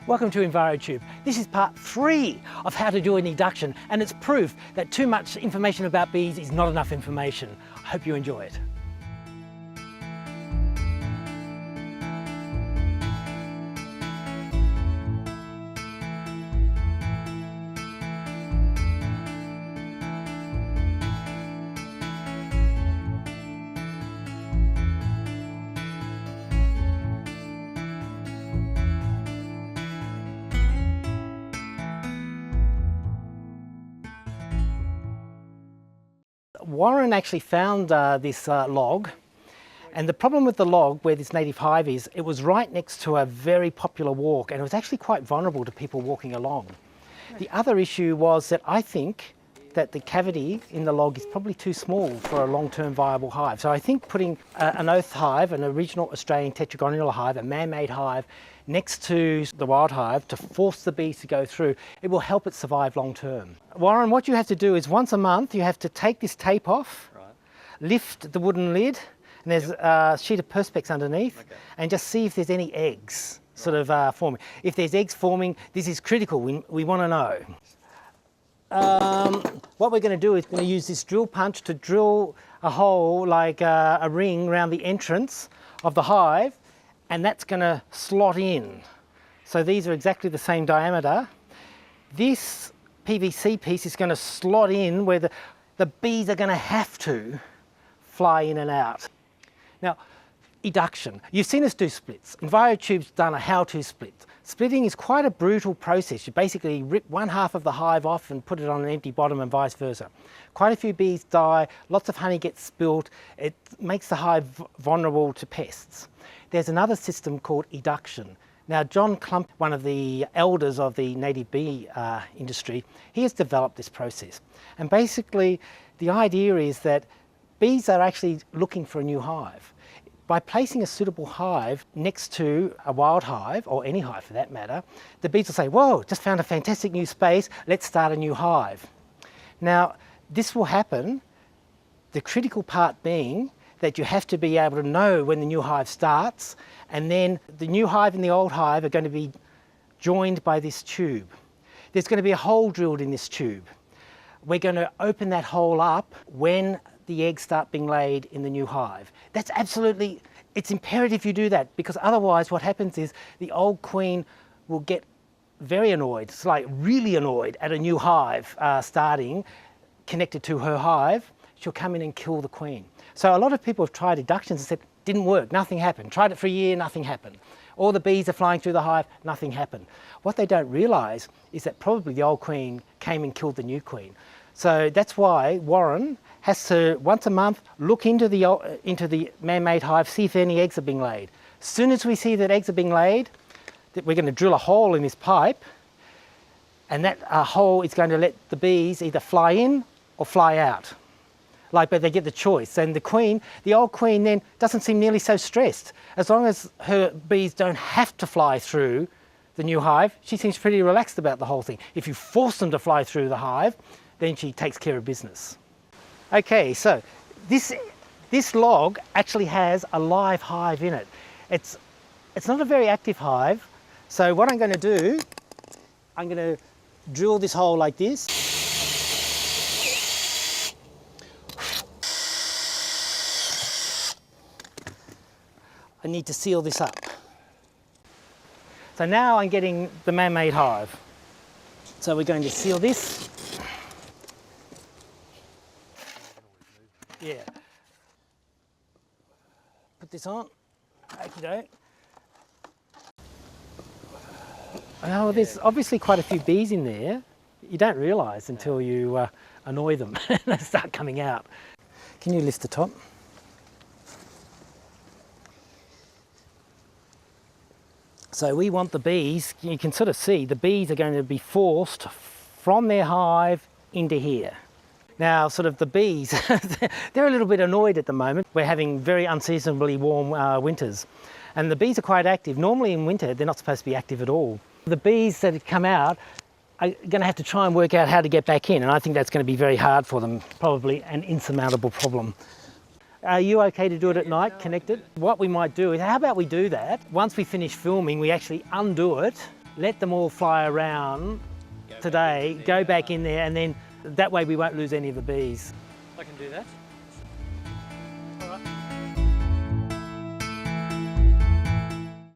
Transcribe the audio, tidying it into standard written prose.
Welcome to EnviroTube. This is part 3 of how to do an eduction, and it's proof that too much information about bees is not enough information. I hope you enjoy it. Warren actually found this log, and the problem with the log where this native hive is, it was right next to a very popular walk, and it was actually quite vulnerable to people walking along. The other issue was that I think that the cavity in the log is probably too small for a long-term viable hive. So I think putting an oath hive, an original Australian tetragonal hive, a man-made hive, next to the wild hive to force the bees to go through, it will help it survive long term. Warren, what you have to do is once a month you have to take this tape off, lift the wooden lid, and there's a sheet of perspex underneath, and just see if there's any eggs sort of forming. If there's eggs forming, this is critical, we want to know. What we're going to do is we're going to use this drill punch to drill a hole like a ring around the entrance of the hive, and that's going to slot in. So these are exactly the same diameter. This PVC piece is going to slot in where the bees are going to have to fly in and out. Now, eduction. You've seen us do splits. EnviroTube's done a how-to split. Splitting is quite a brutal process. You basically rip one half of the hive off and put it on an empty bottom and vice versa. Quite a few bees die, lots of honey gets spilt, it makes the hive vulnerable to pests. There's another system called eduction. Now, John Clump, one of the elders of the native bee industry, he has developed this process. And basically, the idea is that bees are actually looking for a new hive. By placing a suitable hive next to a wild hive, or any hive for that matter, the bees will say, whoa, just found a fantastic new space, let's start a new hive. Now, this will happen, the critical part being that you have to be able to know when the new hive starts, and then the new hive and the old hive are going to be joined by this tube. There's going to be a hole drilled in this tube. We're going to open that hole up when the eggs start being laid in the new hive. That's absolutely, it's imperative you do that, because otherwise what happens is the old queen will get very annoyed, it's like really annoyed at a new hive starting, connected to her hive. She'll come in and kill the queen. So a lot of people have tried eductions and said, didn't work, nothing happened. Tried it for a year, nothing happened. All the bees are flying through the hive, nothing happened. What they don't realise is that probably the old queen came and killed the new queen. So that's why Warren has to, once a month, look into the man-made hive, see if any eggs are being laid. As soon as we see that eggs are being laid, we're going to drill a hole in this pipe, and that hole is going to let the bees either fly in or fly out. But they get the choice, and the queen, the old queen then doesn't seem nearly so stressed. As long as her bees don't have to fly through the new hive, she seems pretty relaxed about the whole thing. If you force them to fly through the hive, then she takes care of business. Okay, so this log actually has a live hive in it. It's not a very active hive, so what I'm going to do, I'm going to drill this hole like this. I need to seal this up. So now I'm getting the man-made hive. So we're going to seal this. Yeah. Put this on. Okey-doke. Oh, there's obviously quite a few bees in there. You don't realise until you annoy them and they start coming out. Can you lift the top? So we want the bees, you can sort of see, the bees are going to be forced from their hive into here. Now, sort of the bees, they're a little bit annoyed at the moment. We're having very unseasonably warm winters, and the bees are quite active. Normally in winter, they're not supposed to be active at all. The bees that come out are going to have to try and work out how to get back in, and I think that's going to be very hard for them, probably an insurmountable problem. Are you okay to do it at night, connected? What we might do is, how about we do that? Once we finish filming, we actually undo it, let them all fly around today, go back in there, and then that way we won't lose any of the bees. I can do that.